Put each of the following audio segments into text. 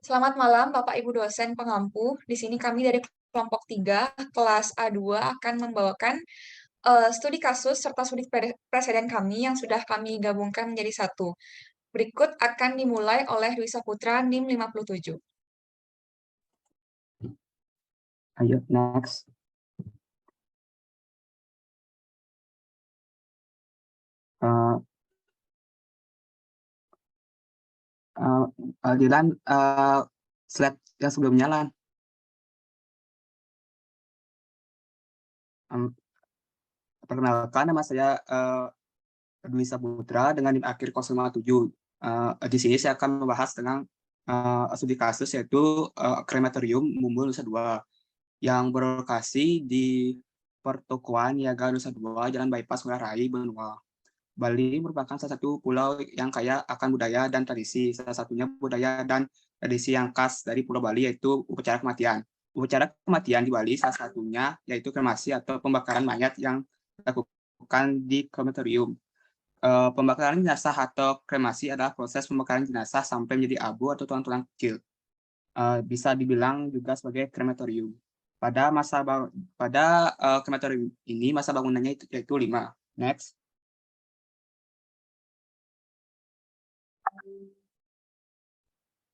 Selamat malam, Bapak Ibu dosen pengampu. Di sini kami dari kelompok 3, kelas A2 akan membawakan studi kasus serta studi presiden kami yang sudah kami gabungkan menjadi satu. Berikut akan dimulai oleh Dwi Saputra, NIM 57. Ayo, next. Uh, Dilan, slide yang sebelumnya, Lan. Perkenalkan, nama saya Dwi Saputra dengan NIM akhir 057. Di sini saya akan membahas tentang studi kasus yaitu krematorium Mumbul Nusa Dua yang berlokasi di Pertokoan Niaga Nusa Dua, Jalan Bypass Ngurah Rai, Benua. Bali merupakan salah satu pulau yang kaya akan budaya dan tradisi. Salah satunya budaya dan tradisi yang khas dari Pulau Bali yaitu upacara kematian. Upacara kematian di Bali salah satunya yaitu kremasi atau pembakaran mayat yang dilakukan di krematorium. Pembakaran jenazah atau kremasi adalah proses pembakaran jenazah sampai menjadi abu atau tulang-tulang kecil. Bisa dibilang juga sebagai krematorium. Pada krematorium ini masa bangunannya yaitu 5. Next.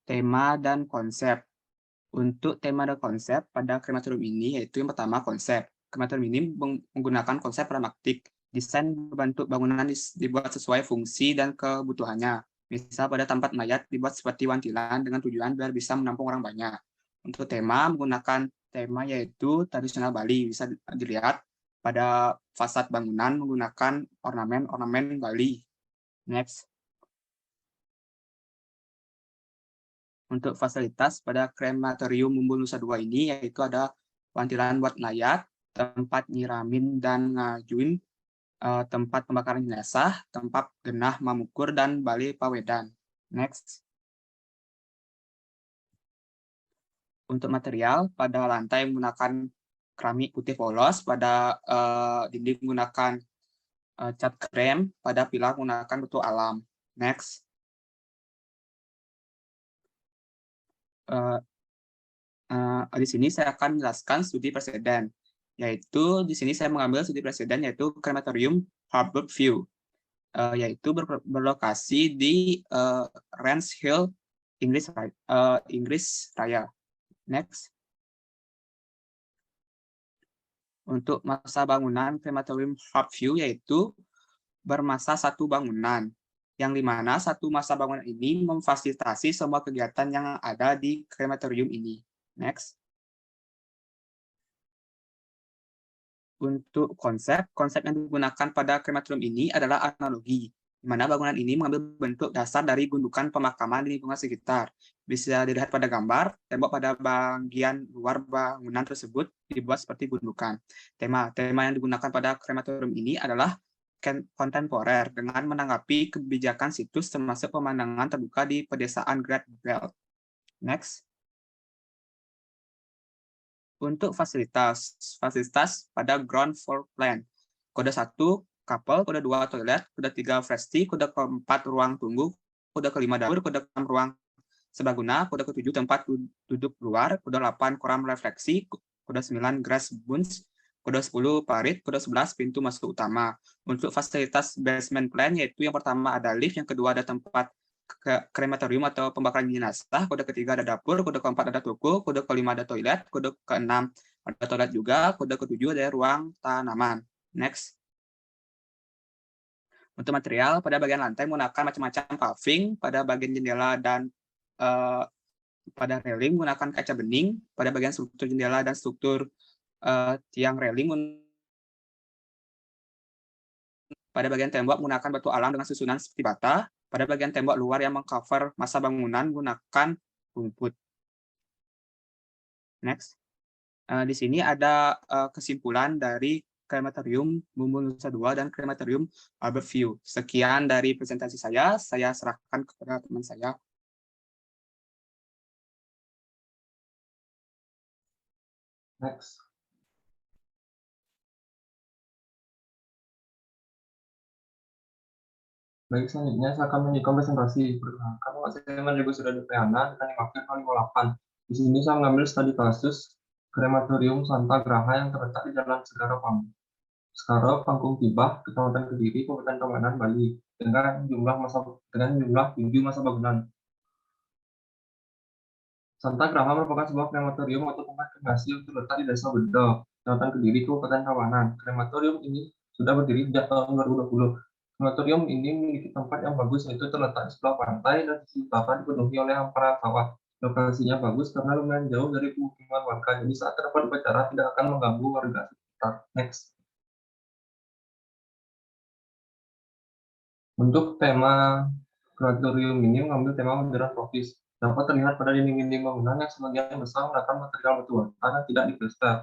Tema dan konsep. Untuk tema dan konsep pada krematorium ini yaitu yang pertama konsep. Krematorium ini menggunakan konsep pragmatik. Desain berbentuk bangunan dibuat sesuai fungsi dan kebutuhannya. Misal pada tempat mayat dibuat seperti wantilan dengan tujuan biar bisa menampung orang banyak. Untuk tema menggunakan tema yaitu tradisional Bali. Bisa dilihat pada fasad bangunan menggunakan ornamen-ornamen Bali. Next. Untuk fasilitas pada krematorium Mumbul Nusa Dua ini yaitu ada wantilan buat mayat, tempat nyiramin dan ngajuin, tempat pembakaran jenazah, tempat genah mamukur, dan bali pawedan. Next. Untuk material, pada lantai menggunakan keramik putih polos, pada dinding menggunakan cat krem, pada pilar menggunakan batu alam. Next. Di sini saya akan menjelaskan studi presiden, yaitu di sini saya mengambil studi presiden yaitu krematorium Harbour View, yaitu berlokasi di Rance Hill, Inggris Raya. Next. Untuk masa bangunan krematorium Harbour View yaitu bermasa satu bangunan, yang dimana satu masa bangunan ini memfasilitasi semua kegiatan yang ada di krematorium ini. Next. Untuk konsep yang digunakan pada krematorium ini adalah analogi, di mana bangunan ini mengambil bentuk dasar dari gundukan pemakaman di lingkungan sekitar. Bisa dilihat pada gambar, tembok pada bagian luar bangunan tersebut dibuat seperti gundukan. Tema yang digunakan pada krematorium ini adalah kontemporer dengan menanggapi kebijakan situs termasuk pemandangan terbuka di pedesaan Great Belt. Next. Untuk fasilitas pada ground floor plan. Kode 1, couple, kode 2, toilet, kode 3, vesti, kode 4, ruang tunggu, kode kelima dapur, kode 6, ruang serbaguna, kode ke-7, tempat duduk luar, kode 8, kolam refleksi, kode 9, grass bunch, kode 10, parit, kode 11, pintu masuk utama. Untuk fasilitas basement plan, yaitu yang pertama ada lift, yang kedua ada tempat krematorium atau pembakaran jenazah, kode ketiga ada dapur, kode keempat ada toko, kode kelima ada toilet, kode keenam ada toilet juga, kode ketujuh ada ruang tanaman. Next. Untuk material, pada bagian lantai menggunakan macam-macam paving, pada bagian jendela dan pada railing menggunakan kaca bening, pada bagian struktur jendela dan struktur tiang railing pada bagian tembok menggunakan batu alam dengan susunan seperti bata, pada bagian tembok luar yang mengcover masa bangunan menggunakan rumput. Next. Di sini ada kesimpulan dari krematorium Mumbul Nusa Dua dan krematorium Harbour View. Sekian dari presentasi saya serahkan kepada teman saya. Next. Baik, selanjutnya saya akan menunjukkan presentasi. Perkenalkan, nama saya Mandrigo Surya Dupriana dengan NIM akhir 058. Di sini saya mengambil studi kasus Krematorium Santa Graha yang terletak di Jalan Segara Pangkung Tibah, Kecamatan Kediri, Kabupaten Tabanan, Bali, dengan jumlah 7 masa bangunan. Santa Graha merupakan sebuah krematorium atau tempat kremasi yang terletak di Desa Bedo, Kecamatan Kediri, Kabupaten Tabanan. Krematorium ini sudah berdiri sejak tahun 2020. Krematorium ini memiliki tempat yang bagus, yaitu terletak di sebelah pantai dan sisi utara dipenuhi oleh hamparan sawah. Lokasinya bagus karena lumayan jauh dari pemukiman warga, jadi saat terdapat upacara tidak akan mengganggu warga sekitar. Next. Untuk tema krematorium ini mengambil tema modern tropis. Dapat terlihat pada dinding-dinding bangunan yang sebagian besar menggunakan material batu bata dan tidak diplaster.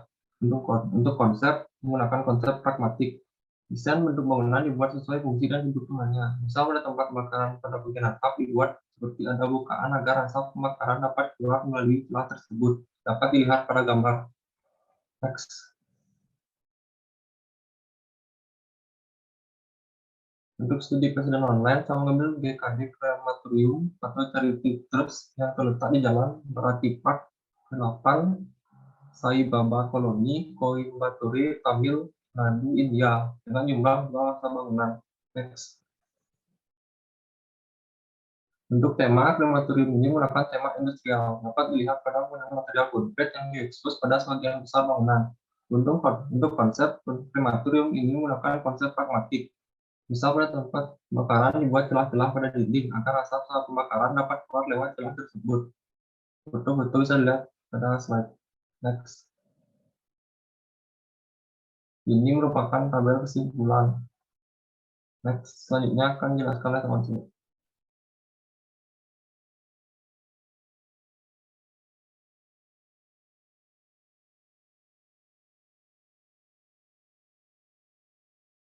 Untuk konsep menggunakan konsep pragmatik. Desain bentuk bangunan dibuat sesuai fungsi dan kebutuhannya. Misal pada tempat pembakaran pada bagian atap dibuat seperti ada bukaan agar asap pembakaran dapat keluar melalui celah tersebut. Dapat dilihat pada gambar. Next. Untuk studi presiden online, saya mengambil GKD Krematorium atau Charity Trust yang terletak di Jalan Berati Park 8, Sai Baba Koloni, Coimbatore, Tamil Nadu, India, dengan jumlah 2 masa bangunan. Next. Untuk tema, krematorium ini menggunakan tema industrial, dapat dilihat pada penggunaan material konkret yang diekspos pada sebagian besar bangunan. Untuk konsep, krematorium ini menggunakan konsep pragmatik. Misal pada tempat pembakaran dibuat celah-celah pada dinding agar asap saat pembakaran dapat keluar lewat celah tersebut. Betul-betul bisa dilihat pada slide. Next. Ini merupakan tabel kesimpulan. Next. Selanjutnya akan dijelaskan oleh teman saya.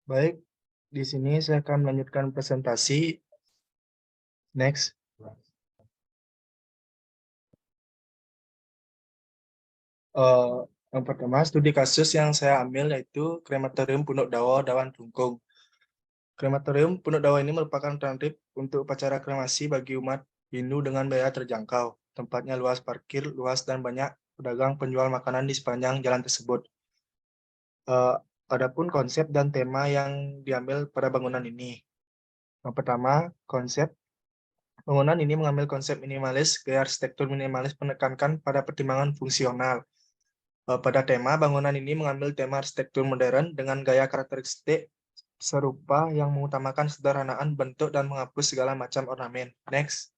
Baik, di sini saya akan melanjutkan presentasi. Next. Yang pertama, studi kasus yang saya ambil yaitu Krematorium Punduk Dawa, Dawan Dungkung. Krematorium Punduk Dawa ini merupakan alternatif untuk upacara kremasi bagi umat Hindu dengan biaya terjangkau. Tempatnya luas parkir, luas dan banyak pedagang penjual makanan di sepanjang jalan tersebut. Adapun konsep dan tema yang diambil pada bangunan ini. Yang pertama, konsep bangunan ini mengambil konsep minimalis, gaya arsitektur minimalis menekankan pada pertimbangan fungsional. Pada tema, bangunan ini mengambil tema arsitektur modern dengan gaya karakteristik serupa yang mengutamakan sederhanaan bentuk dan menghapus segala macam ornamen. Next.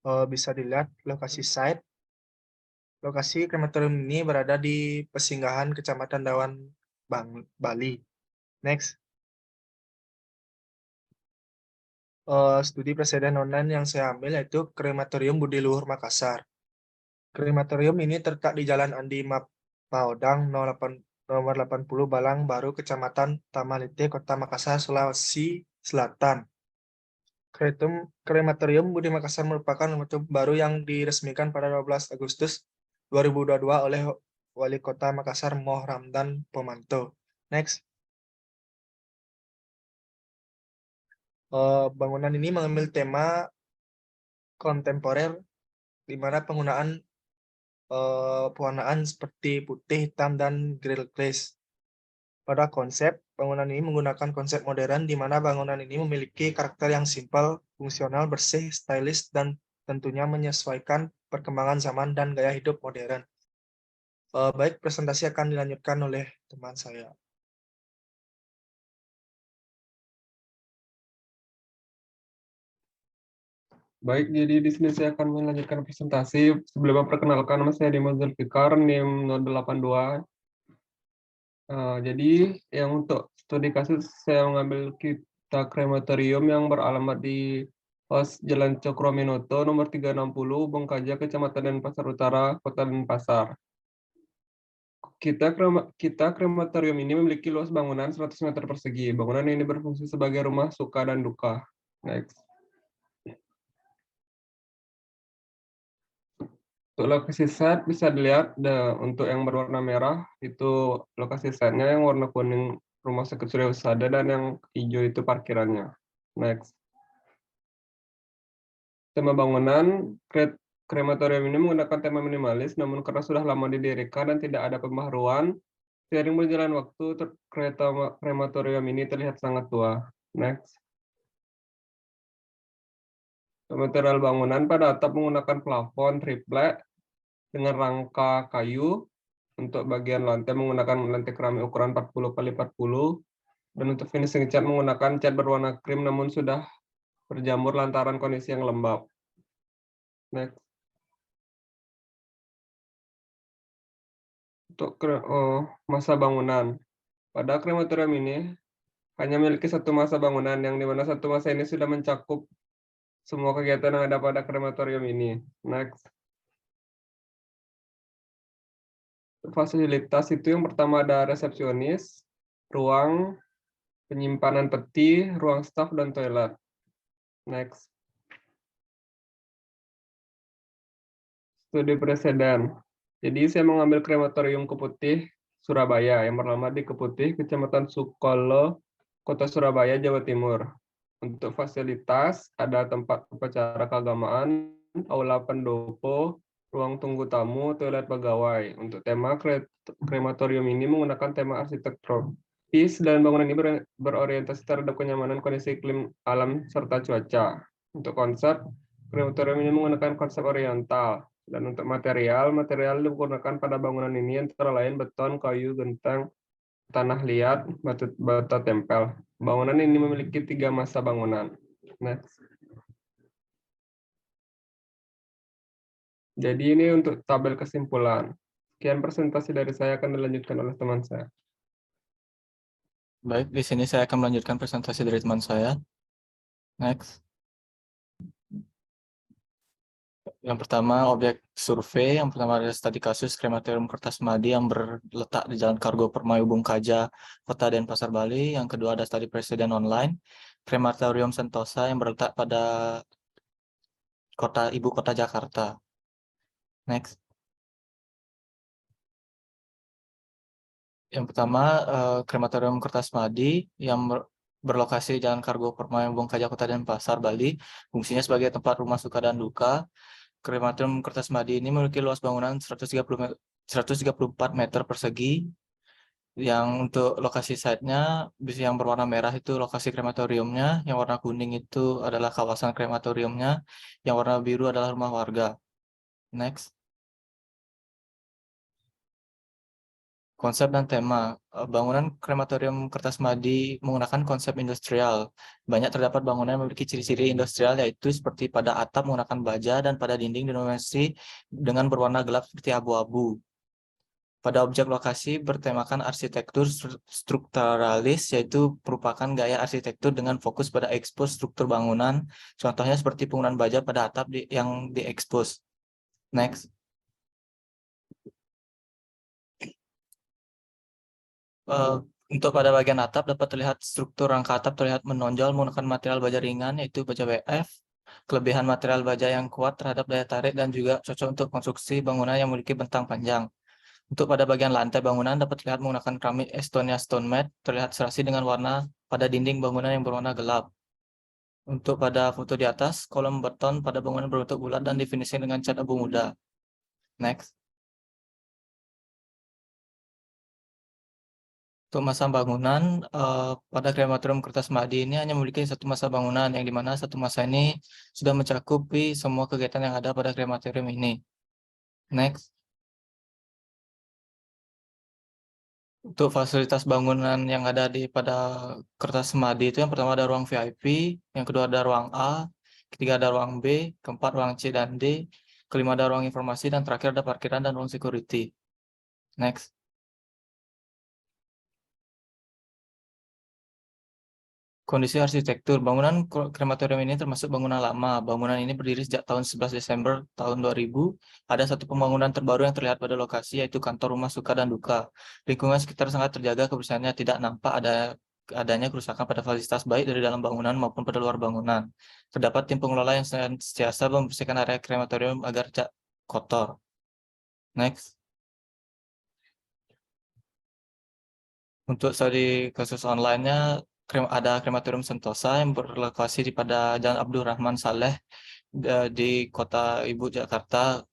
Bisa dilihat lokasi site. Lokasi krematorium ini berada di Pesinggahan Kecamatan Dawan, Bali. Next. Studi presiden online yang saya ambil yaitu Krematorium Budi Luhur Makassar. Krematorium ini terletak di Jalan Andi Maodang nomor 80 Balang Baru, Kecamatan Tamalite, Kota Makassar, Sulawesi Selatan. Krematorium Budi Makassar merupakan lembaga baru yang diresmikan pada 12 Agustus 2022 oleh Wali Kota Makassar Moh Ramdan Pomanto. Next. Bangunan ini mengambil tema kontemporer di mana penggunaan pewarnaan seperti putih, hitam, dan grill glaze. Pada konsep, bangunan ini menggunakan konsep modern di mana bangunan ini memiliki karakter yang simpel, fungsional, bersih, stylish, dan tentunya menyesuaikan perkembangan zaman dan gaya hidup modern. Baik, presentasi akan dilanjutkan oleh teman saya. Baik, jadi di sini saya akan melanjutkan presentasi. Sebelum memperkenalkan, nama saya Dimo Zulfikar, NIM 082. Jadi yang untuk studi kasus saya mengambil kita krematorium yang beralamat di Pos Jalan Cokroaminoto nomor 360 Bengkaja, Kecamatan Denpasar Utara, Kota Denpasar. Kita krematorium ini memiliki luas bangunan 100 meter persegi. Bangunan ini berfungsi sebagai rumah suka dan duka. Next. Untuk lokasi set bisa dilihat untuk yang berwarna merah itu lokasi setnya, yang warna kuning rumah sakit Surya Husada, dan yang hijau itu parkirannya. Next. Tema bangunan, krematorium ini menggunakan tema minimalis, namun karena sudah lama didirikan dan tidak ada pembaharuan, seiring berjalan waktu, krematorium ini terlihat sangat tua. Next. Material bangunan pada atap menggunakan plafon triplek dengan rangka kayu. Untuk bagian lantai menggunakan lantai keramik ukuran 40 x 40. Dan untuk finishing cat menggunakan cat berwarna krim namun sudah berjamur lantaran kondisi yang lembab. Next. Untuk masa bangunan. Pada krematorium ini hanya memiliki satu masa bangunan, yang dimana satu masa ini sudah mencakup semua kegiatan yang ada pada krematorium ini. Next. Fasilitas itu yang pertama ada resepsionis, ruang penyimpanan peti, ruang staf, dan toilet. Next. Studi preseden. Jadi saya mengambil krematorium Keputih, Surabaya, yang beralamat di Keputih, Kecamatan Sukolo, Kota Surabaya, Jawa Timur. Untuk fasilitas, ada tempat upacara keagamaan, aula pendopo, ruang tunggu tamu, toilet pegawai. Untuk tema, krematorium ini menggunakan tema arsitekturis, dan bangunan ini berorientasi terhadap kenyamanan kondisi iklim alam serta cuaca. Untuk konsep, krematorium ini menggunakan konsep oriental. Dan untuk material yang digunakan pada bangunan ini antara lain beton, kayu, genteng, tanah liat, bata tempel. Bangunan ini memiliki 3 masa bangunan. Next. Jadi ini untuk tabel kesimpulan. Sekian presentasi dari saya, akan dilanjutkan oleh teman saya. Baik, di sini saya akan melanjutkan presentasi dari teman saya. Next. Yang pertama, objek survei. Yang pertama ada studi kasus krematorium Kertasmadi yang berletak di Jalan Kargo Permai Ubung Kaja, Kota Denpasar, Bali. Yang kedua ada studi presiden online. Krematorium Sentosa yang berletak pada ibu kota Jakarta. Next. Yang pertama, krematorium Kertasmadi yang berlokasi Jalan Kargo Permai Ubung Kaja, Kota Denpasar, Bali. Fungsinya sebagai tempat rumah suka dan duka. Krematorium Kertasmadi ini memiliki luas bangunan 134 meter persegi. Yang untuk lokasi site-nya, yang berwarna merah itu lokasi krematoriumnya, yang warna kuning itu adalah kawasan krematoriumnya, yang warna biru adalah rumah warga. Next. Konsep dan tema. Bangunan krematorium Kertasmadi menggunakan konsep industrial. Banyak terdapat bangunan yang memiliki ciri-ciri industrial, yaitu seperti pada atap menggunakan baja dan pada dinding didominasi dengan berwarna gelap seperti abu-abu. Pada objek lokasi bertemakan arsitektur strukturalis, yaitu merupakan gaya arsitektur dengan fokus pada ekspos struktur bangunan. Contohnya seperti penggunaan baja pada atap yang diekspos. Next. Untuk pada bagian atap dapat terlihat struktur rangka atap terlihat menonjol menggunakan material baja ringan, yaitu baja WF. Kelebihan material baja yang kuat terhadap daya tarik dan juga cocok untuk konstruksi bangunan yang memiliki bentang panjang. Untuk pada bagian lantai bangunan dapat terlihat menggunakan keramik Estonia Stone Mat, terlihat serasi dengan warna pada dinding bangunan yang berwarna gelap. Untuk pada foto di atas, kolom beton pada bangunan berbentuk bulat dan difinishing dengan cat abu muda. Next. Untuk masa bangunan, pada krematorium Kertasmadi ini hanya memiliki satu masa bangunan, yang dimana satu masa ini sudah mencakupi semua kegiatan yang ada pada krematorium ini. Next. Untuk fasilitas bangunan yang ada pada Kertasmadi itu, yang pertama ada ruang VIP, yang kedua ada ruang A, ketiga ada ruang B, keempat ruang C dan D, kelima ada ruang informasi, dan terakhir ada parkiran dan ruang security. Next. Kondisi arsitektur. Bangunan krematorium ini termasuk bangunan lama. Bangunan ini berdiri sejak tahun 11 Desember tahun 2000. Ada satu pembangunan terbaru yang terlihat pada lokasi, yaitu kantor rumah suka dan duka. Lingkungan sekitar sangat terjaga kebersihannya, tidak nampak adanya kerusakan pada fasilitas baik dari dalam bangunan maupun pada luar bangunan. Terdapat tim pengelola yang senantiasa membersihkan area krematorium agar tidak kotor. Next. Untuk studi kasus online-nya ada Krematorium Sentosa yang berlokasi pada Jalan Abdurrahman Saleh di Kota Ibu Jakarta.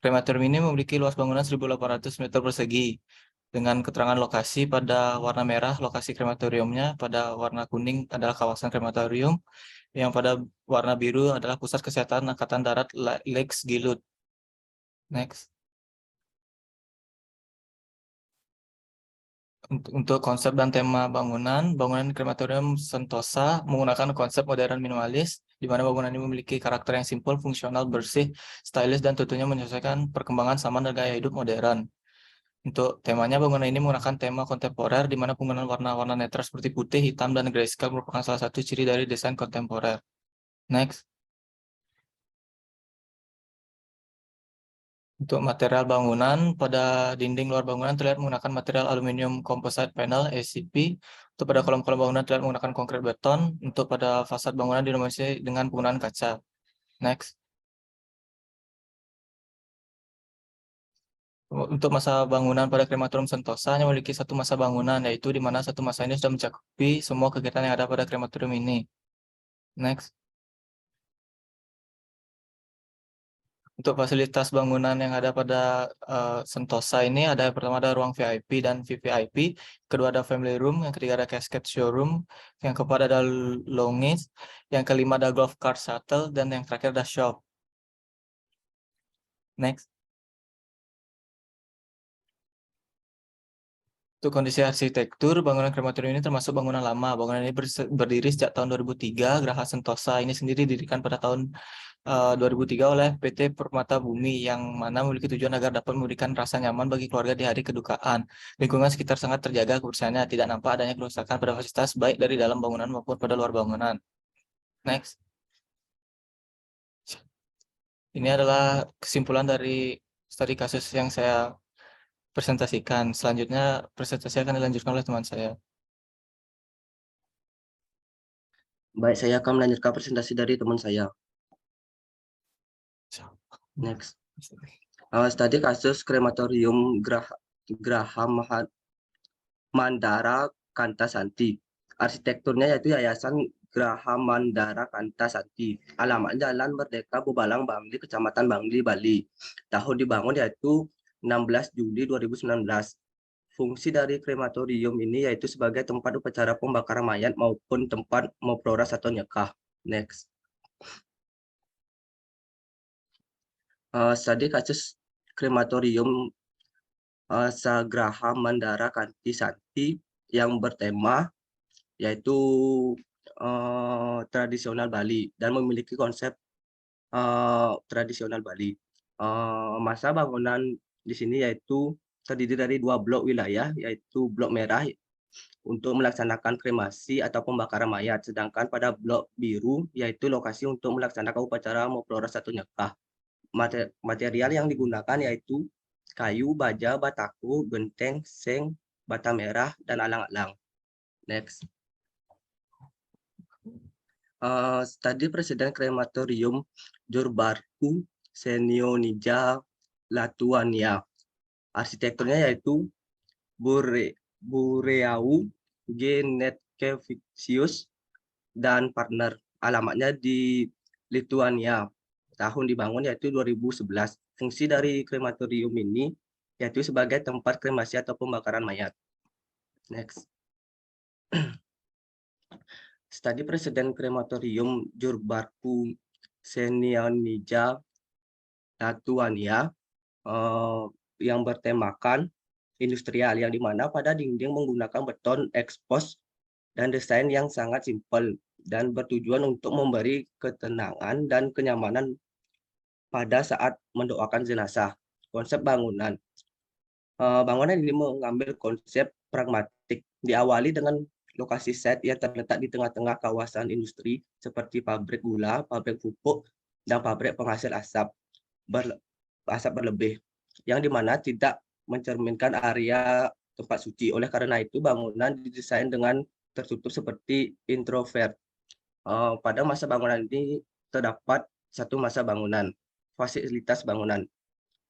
Krematorium ini memiliki luas bangunan 1.800 meter persegi dengan keterangan lokasi pada warna merah lokasi krematoriumnya, pada warna kuning adalah kawasan krematorium, yang pada warna biru adalah Pusat Kesehatan Angkatan Darat Lex Gilut. Next. Untuk konsep dan tema bangunan krematorium Sentosa menggunakan konsep modern minimalis, di mana bangunan ini memiliki karakter yang simpel, fungsional, bersih, stylish, dan tentunya menyesuaikan perkembangan zaman dan gaya hidup modern. Untuk temanya, bangunan ini menggunakan tema kontemporer, di mana penggunaan warna-warna netral seperti putih, hitam, dan grayscale merupakan salah satu ciri dari desain kontemporer. Next. Untuk material bangunan, pada dinding luar bangunan terlihat menggunakan material aluminium composite panel (ACP). Untuk pada kolom-kolom bangunan terlihat menggunakan konkrit beton. Untuk pada fasad bangunan didominasi dengan penggunaan kaca. Next. Untuk masa bangunan pada Krematorium Sentosa hanya memiliki satu masa bangunan, yaitu di mana satu masa ini sudah mencakupi semua kegiatan yang ada pada krematorium ini. Next. Untuk fasilitas bangunan yang ada pada Sentosa ini ada yang pertama ada ruang VIP dan VVIP, kedua ada family room, yang ketiga ada casket showroom, yang keempat ada lounge, yang kelima ada golf cart shuttle, dan yang terakhir ada shop. Next. Untuk kondisi arsitektur, bangunan krematorium ini termasuk bangunan lama. Bangunan ini berdiri sejak tahun 2003. Geraha Sentosa ini sendiri didirikan pada tahun 2003 oleh PT Permata Bumi, yang mana memiliki tujuan agar dapat memberikan rasa nyaman bagi keluarga di hari kedukaan. Lingkungan sekitar sangat terjaga kebersihannya, tidak nampak adanya kerusakan pada fasilitas baik dari dalam bangunan maupun pada luar bangunan. Next. Ini adalah kesimpulan dari studi kasus yang saya presentasikan. Selanjutnya presentasi akan dilanjutkan oleh teman saya. Baik, saya akan melanjutkan presentasi dari teman saya. Next. Studi kasus krematorium Graha Mandara Kantasanti. Arsitekturnya yaitu Yayasan Graha Mandara Kantasanti. Alamat Jalan Merdeka Bubalang Bangli, Kecamatan Bangli, Bali. Tahun dibangun yaitu 16 Juli 2019. Fungsi dari krematorium ini yaitu sebagai tempat upacara pembakaran mayat maupun tempat mempelores atau nikah. Next. Studi kasus krematorium Sagraha Mandara Kantasanti yang bertema yaitu tradisional Bali dan memiliki konsep tradisional Bali. Masa bangunan di sini yaitu terdiri dari 2 blok wilayah, yaitu blok merah untuk melaksanakan kremasi atau pembakaran mayat, sedangkan pada blok biru yaitu lokasi untuk melaksanakan upacara mempelores atau nikah. Material yang digunakan yaitu kayu, baja, batako, genteng, seng, bata merah, dan alang-alang. Next. Studi Presiden Krematorium Jurbarku Senionija Latuania. Arsitekturnya yaitu Bureau Genetkevicius dan partner. Alamatnya di Lithuania. Tahun dibangun yaitu 2011. Fungsi dari krematorium ini yaitu sebagai tempat kremasi atau pembakaran mayat. Next. Studi Presiden Krematorium Jurbarku Senionija Latuania yang bertemakan industrial, yang dimana pada dinding menggunakan beton ekspos dan desain yang sangat simpel dan bertujuan untuk memberi ketenangan dan kenyamanan pada saat mendoakan jenazah. Konsep bangunan. Bangunan ini mengambil konsep pragmatik, diawali dengan lokasi set yang terletak di tengah-tengah kawasan industri seperti pabrik gula, pabrik pupuk, dan pabrik penghasil asap berlebih, yang dimana tidak mencerminkan area tempat suci. Oleh karena itu, bangunan didesain dengan tertutup seperti introvert. Pada masa bangunan ini terdapat satu masa bangunan, fasilitas bangunan.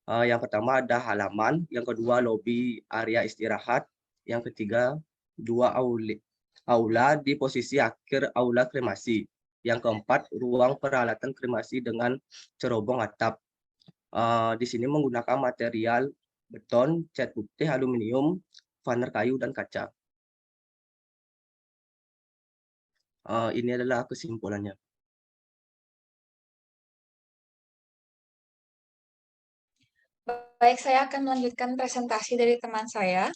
Yang pertama ada halaman, yang kedua lobi area istirahat, Yang ketiga, 2 aula di posisi akhir aula kremasi. Yang keempat, ruang peralatan kremasi dengan cerobong atap. Di sini menggunakan material beton, cat putih, aluminium, vaner kayu, dan kaca. Ini adalah kesimpulannya. Baik, saya akan melanjutkan presentasi dari teman saya.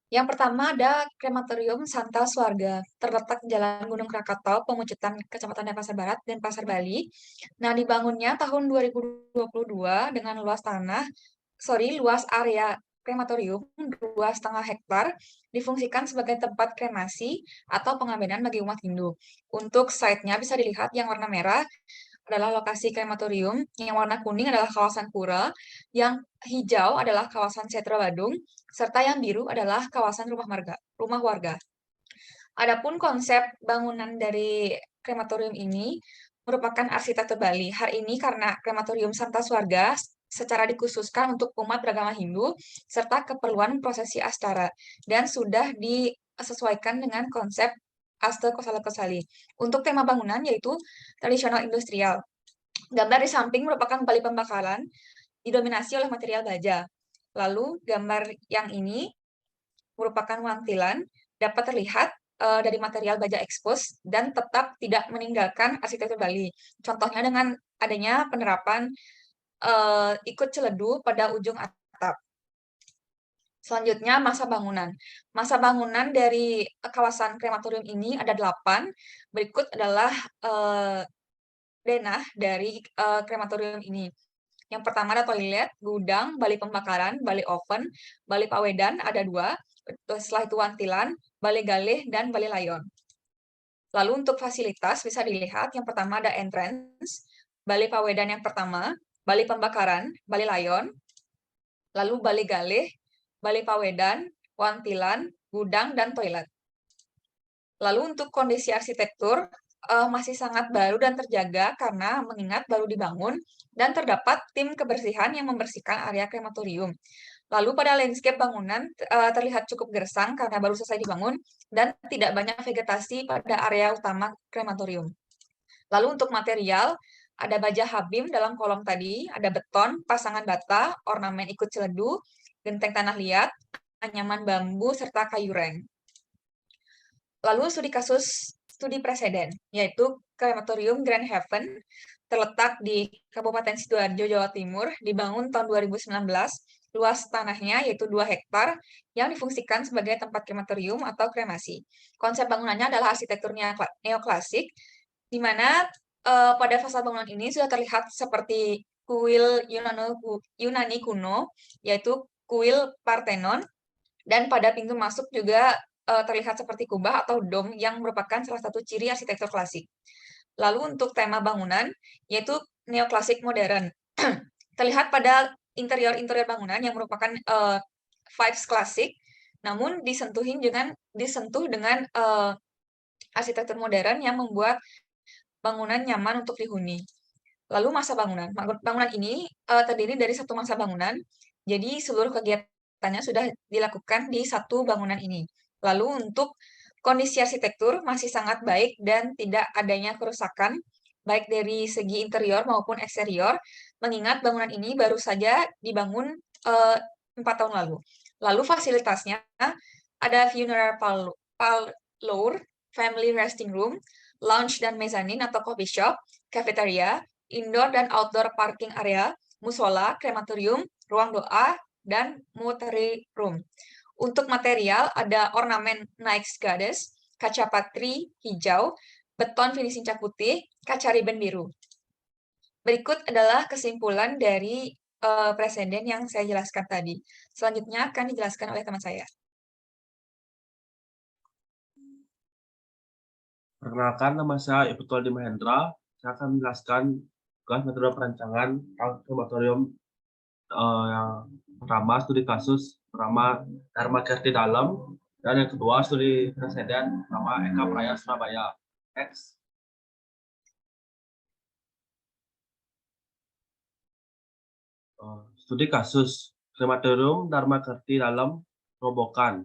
Yang pertama ada Krematorium Santa Swarga, terletak di Jalan Gunung Krakatau, Pemucutan, Kecamatan Denpasar Barat, Denpasar, Bali. Nah, dibangunnya tahun 2022 dengan luas area krematorium 2,5 hektar, difungsikan sebagai tempat kremasi atau pengabenan bagi umat Hindu. Untuk site-nya bisa dilihat yang warna merah adalah lokasi krematorium, yang warna kuning adalah kawasan pura, yang hijau adalah kawasan Setra Badung, serta yang biru adalah kawasan rumah warga. Adapun konsep bangunan dari krematorium ini merupakan arsitektur Bali. Hari ini karena krematorium Santa Swarga secara dikhususkan untuk umat beragama Hindu serta keperluan prosesi Astara dan sudah disesuaikan dengan konsep Asta Kosala Kosali. Untuk tema bangunan yaitu tradisional industrial. Gambar di samping merupakan bali pembakaran didominasi oleh material baja. Lalu gambar yang ini merupakan wantilan dapat terlihat dari material baja ekspos dan tetap tidak meninggalkan arsitektur Bali. Contohnya dengan adanya penerapan ikut celedu pada ujung atap. Selanjutnya masa bangunan. Masa bangunan dari kawasan krematorium ini ada 8. Berikut adalah denah dari krematorium ini. Yang pertama ada toilet, gudang, bali pembakaran, bali oven, bali pawedan ada 2. Setelah itu wantilan, bali galih, dan bali layon. Lalu untuk fasilitas bisa dilihat yang pertama ada entrance, bali pawedan yang pertama, bali pembakaran, bali layon, lalu bali galih, bali pawedan, wantilan, gudang, dan toilet. Lalu untuk kondisi arsitektur, masih sangat baru dan terjaga karena mengingat baru dibangun dan terdapat tim kebersihan yang membersihkan area krematorium. Lalu pada landscape bangunan terlihat cukup gersang karena baru selesai dibangun dan tidak banyak vegetasi pada area utama krematorium. Lalu untuk material, ada baja habim dalam kolom tadi, ada beton, pasangan bata, ornamen ikut celedu, genteng tanah liat, anyaman bambu, serta kayu reng. Lalu studi preseden, yaitu Krematorium Grand Heaven, terletak di Kabupaten Sidoarjo, Jawa Timur, dibangun tahun 2019, luas tanahnya yaitu 2 hektar, yang difungsikan sebagai tempat krematorium atau kremasi. Konsep bangunannya adalah arsitektur neoklasik, di mana pada fasad bangunan ini sudah terlihat seperti kuil Yunani kuno, yaitu kuil Parthenon, dan pada pintu masuk juga terlihat seperti kubah atau dom yang merupakan salah satu ciri arsitektur klasik. Lalu untuk tema bangunan, yaitu neoklasik modern. Terlihat pada interior-interior bangunan yang merupakan vibes klasik, namun disentuh dengan arsitektur modern yang membuat bangunan nyaman untuk dihuni. Lalu masa bangunan. Bangunan ini terdiri dari satu masa bangunan, jadi seluruh kegiatannya sudah dilakukan di satu bangunan ini. Lalu untuk kondisi arsitektur masih sangat baik dan tidak adanya kerusakan, baik dari segi interior maupun eksterior, mengingat bangunan ini baru saja dibangun 4 tahun lalu. Lalu fasilitasnya ada funeral parlor, family resting room, lounge dan mezzanine atau coffee shop, cafeteria, indoor dan outdoor parking area, musola, krematorium, ruang doa, dan mortuary room. Untuk material ada ornamen Nike's Goddess, kaca patri hijau, beton finishing cat putih, kaca ribbon biru. Berikut adalah kesimpulan dari preseden yang saya jelaskan tadi. Selanjutnya akan dijelaskan oleh teman saya. Perkenalkan, nama saya Iputualdi Mahendra. Saya akan menjelaskan tugas metode perancangan krematorium yang pertama studi kasus pertama Dharma Kirti Dalam, dan yang kedua studi preseden nama Eka Praya Surabaya X. Studi kasus krematorium Dharma Kirti Dalam Robokan.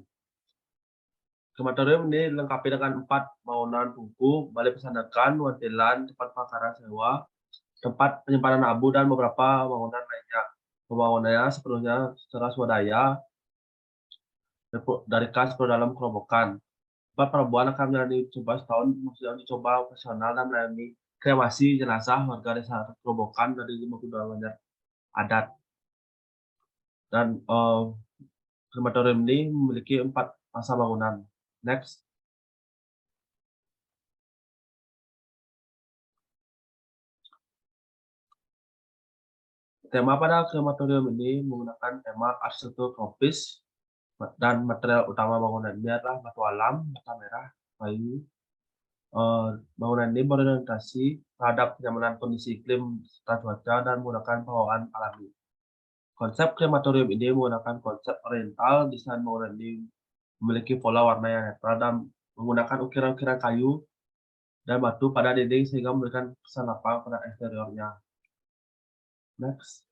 Krematorium ini dilengkapi dengan 4 bangunan tungku, balai pesandakan, wantilan, tempat pembakaran sewa, tempat penyimpanan abu, dan beberapa bangunan lainnya. Pembangunannya sepenuhnya secara swadaya dari kas ke dalam kerobokan. Tempat perempuan akan menjalani coba setahun, maksudnya dicoba operasional dan melayani kremasi jenazah warga desa kerobokan dari 52 banjar adat. Dan krematorium ini memiliki 4 masa bangunan. Next. Tema pada krematorium ini menggunakan tema arsitektur tropis dan material utama bangunan ini adalah batu alam, bata merah, kayu. Bangunan ini berorientasi terhadap kenyamanan kondisi iklim serta cuaca dan menggunakan bawaan alami. Konsep krematorium ini menggunakan konsep oriental. Desain bangunan ini memiliki pola warna yang netral dan menggunakan ukiran-ukiran kayu dan batu pada dinding sehingga memberikan kesan lapang pada eksteriornya. Next.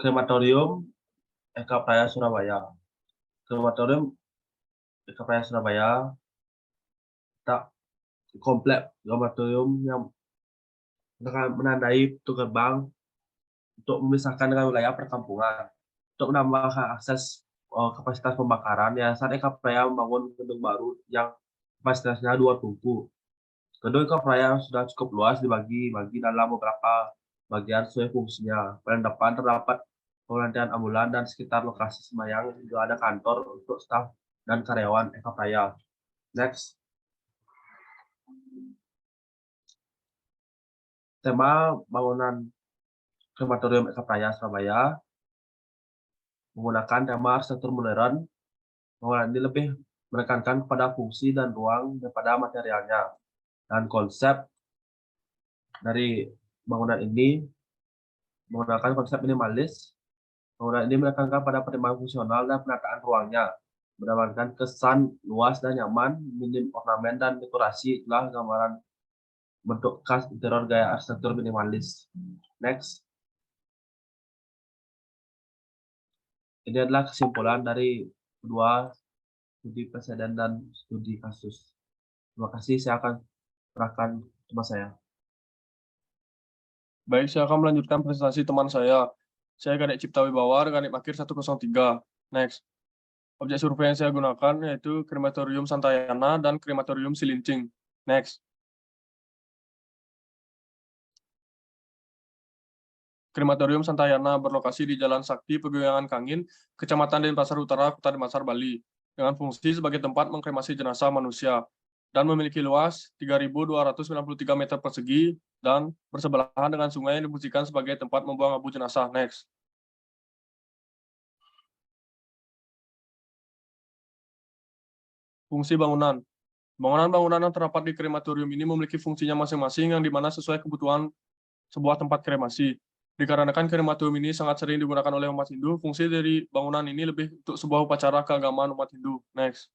Krematorium Eka Praya Surabaya. Krematorium Eka Praya Surabaya tak komplek krematorium yang menandai pintu gerbang untuk memisahkan dengan wilayah perkampungan. Untuk menambahkan akses kapasitas pembakaran, Yayasan Eka Praya membangun gedung baru yang kapasitasnya 2 tungku. Gedung Eka Praya sudah cukup luas dibagi dalam beberapa bagian sesuai fungsinya. Paling depan terdapat penantian ambulan dan sekitar lokasi sembahyang juga ada kantor untuk staf dan karyawan Eka Praya. Next. Tema bangunan krematorium Eka Praya Surabaya menggunakan tema arsitektur modern. Bangunan ini lebih menekankan kepada fungsi dan ruang daripada materialnya. Dan konsep dari bangunan ini menggunakan konsep minimalis. Bangunan ini menekankan pada pertimbangan fungsional dan penataan ruangnya, berdasarkan kesan luas dan nyaman, minim ornamen dan dekorasi. Itulah gambaran bentuk khas interior gaya arsitektur minimalis. Next. Ini adalah kesimpulan dari kedua studi preseden dan studi kasus. Terima kasih, saya akan serahkan teman saya. Baik, saya akan melanjutkan presentasi teman saya. Saya Kadek Cipta Wibawa dengan NIM akhir 103. Next. Objek survei yang saya gunakan yaitu Krematorium Santayana dan Krematorium Silincing. Next. Krematorium Santayana berlokasi di Jalan Sakti, Peguyangan Kangin, Kecamatan Denpasar Utara, Kota Denpasar, Bali, dengan fungsi sebagai tempat mengkremasi jenazah manusia, dan memiliki luas 3.293 meter persegi dan bersebelahan dengan sungai yang difungsikan sebagai tempat membuang abu jenazah. Next. Fungsi bangunan. Bangunan-bangunan yang terdapat di krematorium ini memiliki fungsinya masing-masing yang dimana sesuai kebutuhan sebuah tempat kremasi. Dikarenakan krematorium ini sangat sering digunakan oleh umat Hindu, fungsi dari bangunan ini lebih untuk sebuah upacara keagamaan umat Hindu. Next.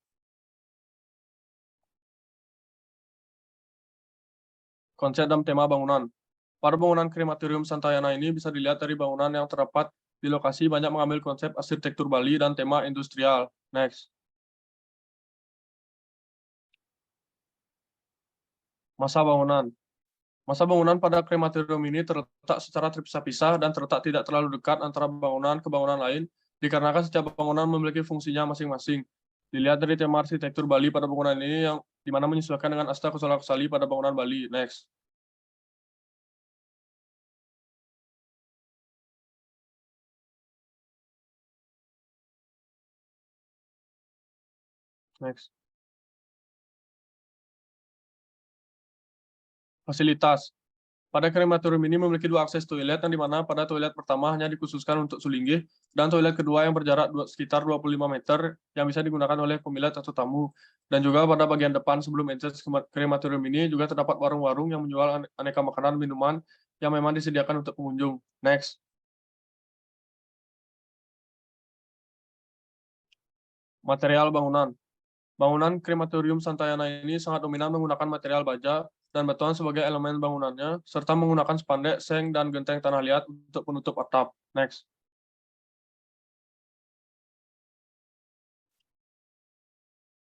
Konsep dan tema bangunan. Pada bangunan krematorium Santayana ini bisa dilihat dari bangunan yang terdapat di lokasi banyak mengambil konsep arsitektur Bali dan tema industrial. Next. Masa bangunan. Masa bangunan pada krematorium ini terletak secara terpisah-pisah dan terletak tidak terlalu dekat antara bangunan ke bangunan lain, dikarenakan setiap bangunan memiliki fungsinya masing-masing. Dilihat dari tema arsitektur Bali pada bangunan ini yang dimana menyesuaikan dengan Asta Kusala Kusali pada bangunan Bali. Next. Next. Fasilitas. Pada krematorium ini memiliki 2 akses toilet yang dimana pada toilet pertama hanya dikhususkan untuk sulinggih dan toilet kedua yang berjarak sekitar 25 meter yang bisa digunakan oleh pemilik atau tamu. Dan juga pada bagian depan sebelum entrance krematorium ini juga terdapat warung-warung yang menjual aneka makanan minuman yang memang disediakan untuk pengunjung. Next. Material bangunan. Bangunan krematorium Santayana ini sangat dominan menggunakan material baja dan beton sebagai elemen bangunannya, serta menggunakan spandek, seng, dan genteng tanah liat untuk penutup atap. Next.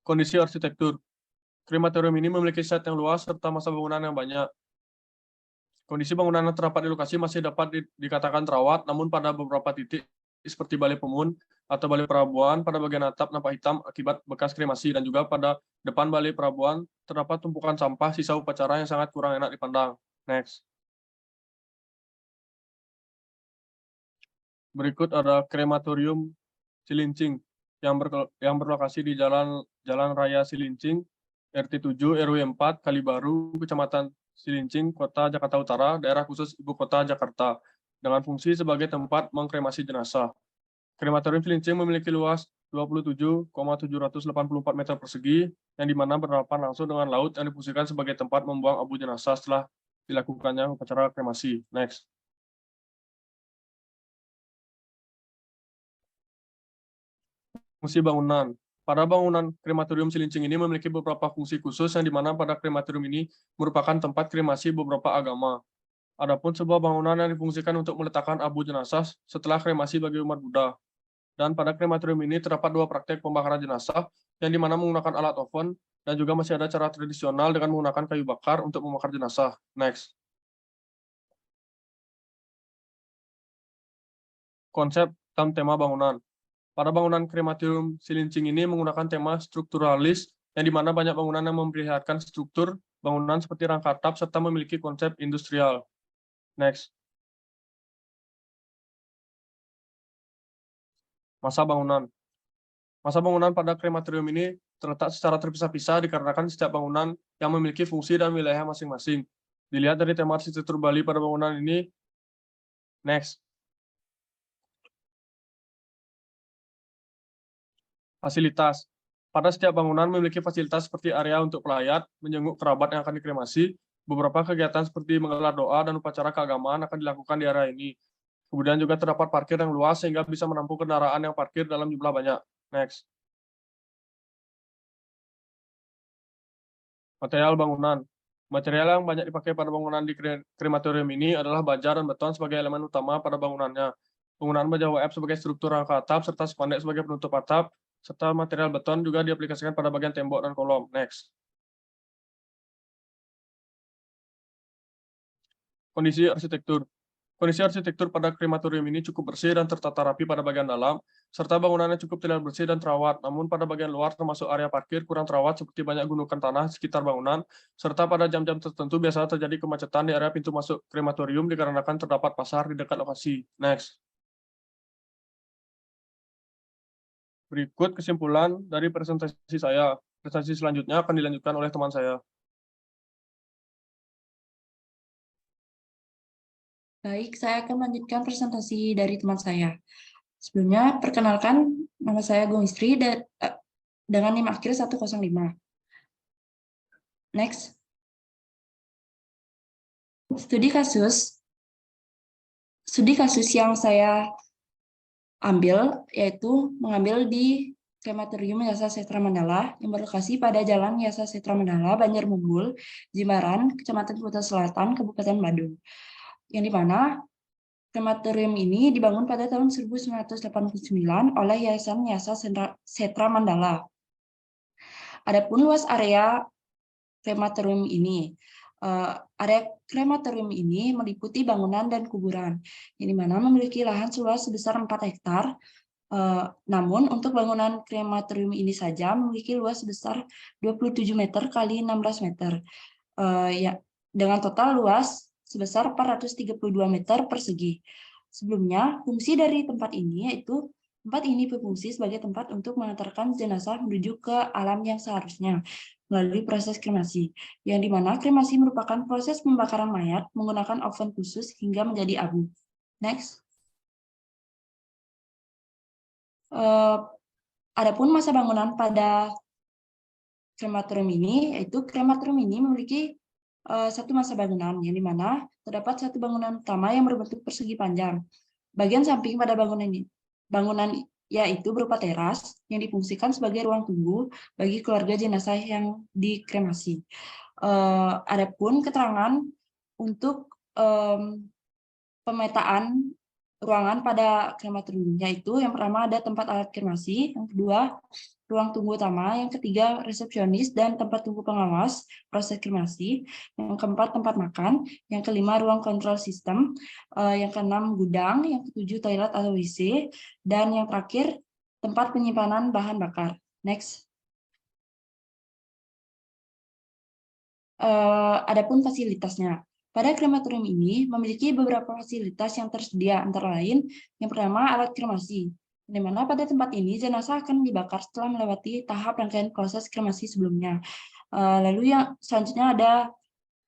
Kondisi arsitektur. Krematorium ini memiliki site yang luas serta masa bangunan yang banyak. Kondisi bangunan yang terdapat di lokasi masih dapat dikatakan terawat, namun pada beberapa titik seperti balai pemun atau balai perabuan pada bagian atap nampak hitam akibat bekas kremasi, dan juga pada depan balai perabuan terdapat tumpukan sampah sisa upacara yang sangat kurang enak dipandang. Next. Berikut ada krematorium Cilincing yang berlokasi di Jalan Raya Cilincing, RT 7 RW 4 Kalibaru, Kecamatan Cilincing, Kota Jakarta Utara, daerah khusus Ibu Kota Jakarta, dengan fungsi sebagai tempat mengkremasi jenazah. Krematorium Cilincing memiliki luas 27,784 meter persegi, yang dimana berhadapan langsung dengan laut yang difungsikan sebagai tempat membuang abu jenazah setelah dilakukannya upacara kremasi. Next. Fungsi bangunan. Pada bangunan krematorium Cilincing ini memiliki beberapa fungsi khusus, yang dimana pada krematorium ini merupakan tempat kremasi beberapa agama. Adapun sebuah bangunan yang difungsikan untuk meletakkan abu jenazah setelah kremasi bagi umat Buddha. Dan pada krematorium ini terdapat 2 praktek pembakaran jenazah, yang dimana menggunakan alat oven, dan juga masih ada cara tradisional dengan menggunakan kayu bakar untuk membakar jenazah. Next. Konsep dan tema bangunan. Pada bangunan krematorium Cilincing ini menggunakan tema strukturalis, yang dimana banyak bangunan yang memperlihatkan struktur bangunan seperti rangka atap serta memiliki konsep industrial. Next. Masa bangunan. Masa bangunan pada krematorium ini terletak secara terpisah-pisah dikarenakan setiap bangunan yang memiliki fungsi dan wilayah masing-masing. Dilihat dari tema arsitektur Bali pada bangunan ini. Next. Fasilitas. Pada setiap bangunan memiliki fasilitas seperti area untuk pelayat, menjenguk kerabat yang akan dikremasi. Beberapa kegiatan seperti menggelar doa dan upacara keagamaan akan dilakukan di area ini. Kemudian juga terdapat parkir yang luas sehingga bisa menampung kendaraan yang parkir dalam jumlah banyak. Next. Material bangunan. Material yang banyak dipakai pada bangunan di krematorium ini adalah baja dan beton sebagai elemen utama pada bangunannya. Penggunaan baja WF sebagai struktur rangka atap serta spandek sebagai penutup atap, serta material beton juga diaplikasikan pada bagian tembok dan kolom. Next. Kondisi arsitektur. Kondisi arsitektur pada krematorium ini cukup bersih dan tertata rapi pada bagian dalam, serta bangunannya cukup terlihat bersih dan terawat. Namun pada bagian luar termasuk area parkir kurang terawat seperti banyak gundukan tanah di sekitar bangunan, serta pada jam-jam tertentu biasanya terjadi kemacetan di area pintu masuk krematorium dikarenakan terdapat pasar di dekat lokasi. Next. Berikut kesimpulan dari presentasi saya. Presentasi selanjutnya akan dilanjutkan oleh teman saya. Baik, saya akan melanjutkan presentasi dari teman saya. Sebelumnya, perkenalkan, nama saya Gungistri dengan NIM akhir 105. Next. Studi kasus yang saya ambil, yaitu mengambil di Krematorium Yasa Setra Mandala yang berlokasi pada Jalan Yasa Setra Mandala, Banjarmumbul, Jimbaran, Kecamatan Kuta Selatan, Kabupaten Badung. Yang dimana krematorium ini dibangun pada tahun 1989 oleh Yayasan Yasa Setra Mandala. Adapun luas area krematorium ini, meliputi bangunan dan kuburan, yang dimana memiliki lahan seluas sebesar 4 hektar. Namun untuk bangunan krematorium ini saja memiliki luas sebesar 27 meter kali 16 meter, dengan total luas sebesar 432 meter persegi. Sebelumnya, fungsi dari tempat ini yaitu tempat ini berfungsi sebagai tempat untuk mengantarkan jenazah menuju ke alam yang seharusnya melalui proses kremasi, yang dimana kremasi merupakan proses pembakaran mayat menggunakan oven khusus hingga menjadi abu. Next. Adapun masa bangunan pada krematorium ini, yaitu krematorium ini memiliki satu masa bangunan, yang dimana terdapat satu bangunan utama yang berbentuk persegi panjang. Bagian samping pada bangunan yaitu berupa teras yang difungsikan sebagai ruang tunggu bagi keluarga jenazah yang dikremasi. Adapun keterangan untuk pemetaan ruangan pada krematorium, yaitu yang pertama ada tempat alat kremasi, yang kedua ruang tunggu utama, yang ketiga resepsionis dan tempat tunggu pengawas proses kremasi, yang keempat tempat makan, yang kelima ruang kontrol sistem, yang keenam gudang, yang ketujuh toilet atau WC, dan yang terakhir tempat penyimpanan bahan bakar. Next. Adapun fasilitasnya. Pada krematorium ini memiliki beberapa fasilitas yang tersedia, antara lain yang pertama alat kremasi, di mana pada tempat ini jenazah akan dibakar setelah melewati tahap rangkaian proses kremasi sebelumnya. Lalu yang selanjutnya ada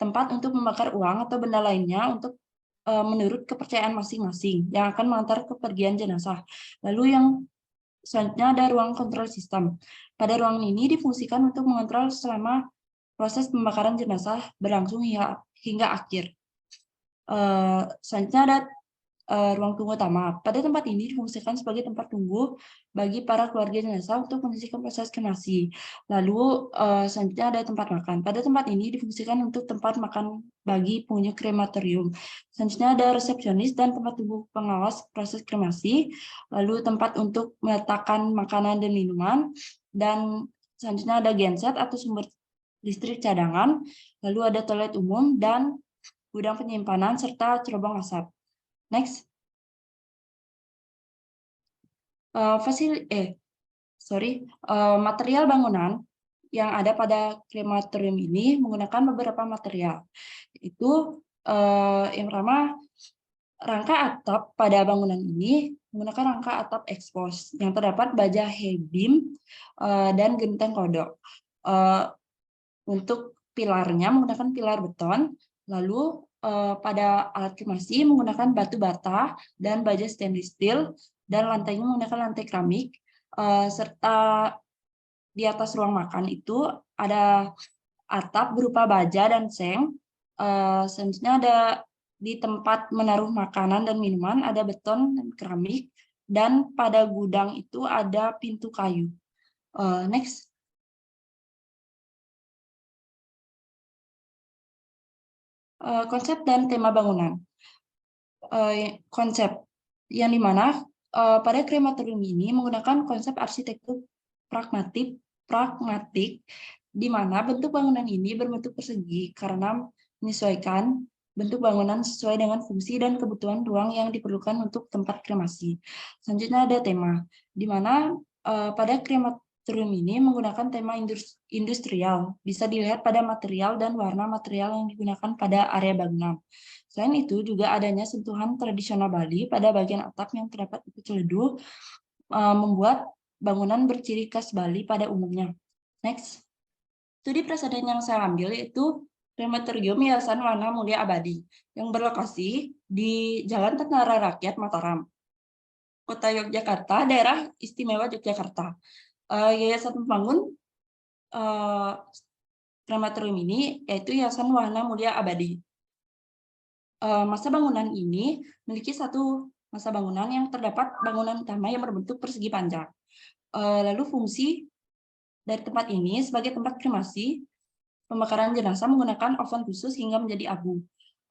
tempat untuk membakar uang atau benda lainnya untuk menurut kepercayaan masing-masing yang akan mengantar kepergian jenazah. Lalu yang selanjutnya ada ruang kontrol sistem. Pada ruangan ini difungsikan untuk mengontrol selama proses pembakaran jenazah berlangsung hingga akhir. Selanjutnya ada ruang tunggu utama. Pada tempat ini difungsikan sebagai tempat tunggu bagi para keluarga jenazah untuk menyaksikan proses kremasi. Lalu selanjutnya ada tempat makan. Pada tempat ini difungsikan untuk tempat makan bagi pengunjung krematorium. Selanjutnya ada resepsionis dan tempat tunggu pengawas proses kremasi. Lalu tempat untuk meletakkan makanan dan minuman. Dan selanjutnya ada genset atau sumber listrik cadangan, lalu ada toilet umum dan gudang penyimpanan serta cerobong asap. Next. Material bangunan yang ada pada krematorium ini menggunakan beberapa material. Itu yang pertama, rangka atap pada bangunan ini menggunakan rangka atap ekspos yang terdapat baja H-beam dan genteng kodok. Untuk pilarnya menggunakan pilar beton, lalu pada alat kremasi menggunakan batu bata dan baja stainless steel, dan lantainya menggunakan lantai keramik, serta di atas ruang makan itu ada atap berupa baja dan seng. Selanjutnya ada di tempat menaruh makanan dan minuman ada beton dan keramik, dan pada gudang itu ada pintu kayu. Next. Konsep dan tema bangunan. Konsep yang dimana pada krematorium ini menggunakan konsep arsitektur pragmatik, di mana bentuk bangunan ini berbentuk persegi karena menyesuaikan bentuk bangunan sesuai dengan fungsi dan kebutuhan ruang yang diperlukan untuk tempat kremasi. Selanjutnya ada tema, di mana pada krematorium ini menggunakan tema industrial, bisa dilihat pada material dan warna material yang digunakan pada area bangunan. Selain itu juga adanya sentuhan tradisional Bali pada bagian atap yang terdapat di celedu, membuat bangunan berciri khas Bali pada umumnya. Next. Studi preseden yang saya ambil yaitu Krematorium Yayasan Wana Mulia Abadi yang berlokasi di Jalan Tentara Rakyat Mataram, Kota Yogyakarta, Daerah Istimewa Yogyakarta. Yayasan membangun krematorium ini yaitu Yayasan Wana Mulia Abadi. Masa bangunan ini memiliki satu masa bangunan yang terdapat bangunan utama yang berbentuk persegi panjang. Lalu fungsi dari tempat ini sebagai tempat kremasi, pembakaran jenazah menggunakan oven khusus hingga menjadi abu.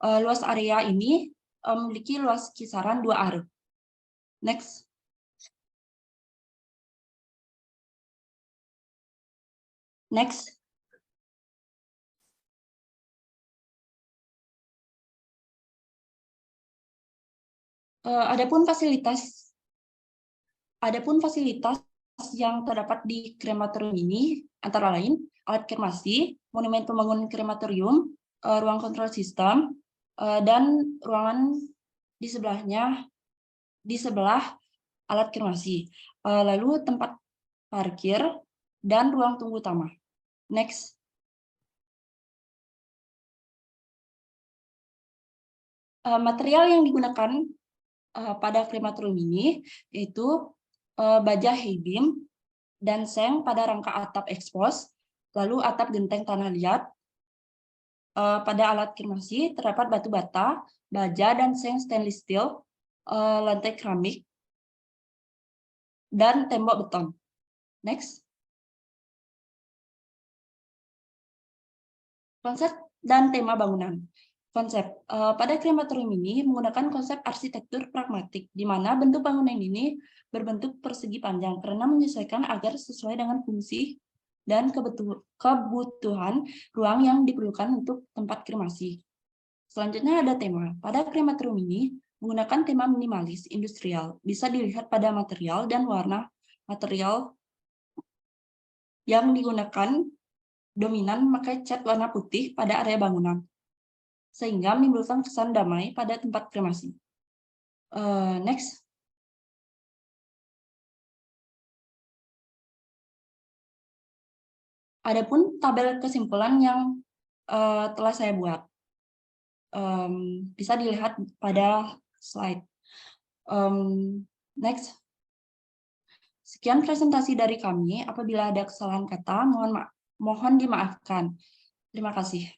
Luas area ini memiliki luas kisaran 2 are. Next. Next. Adapun fasilitas yang terdapat di krematorium ini antara lain alat kremasi, monumen pembangunan krematorium, ruang kontrol sistem, dan ruangan di sebelah alat kremasi. Lalu tempat parkir dan ruang tunggu utama. Next. Material yang digunakan pada krematorium ini yaitu baja H-beam dan seng pada rangka atap ekspos, lalu atap genteng tanah liat. Pada alat kremasi terdapat batu bata, baja dan seng stainless steel, lantai keramik, dan tembok beton. Next. Konsep dan tema bangunan. Konsep pada krematorium ini menggunakan konsep arsitektur pragmatik, di mana bentuk bangunan ini berbentuk persegi panjang karena menyesuaikan agar sesuai dengan fungsi dan kebutuhan ruang yang diperlukan untuk tempat kremasi. Selanjutnya ada tema. Pada krematorium ini menggunakan tema minimalis industrial, bisa dilihat pada material dan warna material yang digunakan dominan memakai cat warna putih pada area bangunan, sehingga menimbulkan kesan damai pada tempat kremasi. Next. Adapun tabel kesimpulan yang telah saya buat, bisa dilihat pada slide. Next. Sekian presentasi dari kami. Apabila ada kesalahan kata, mohon dimaafkan. Terima kasih.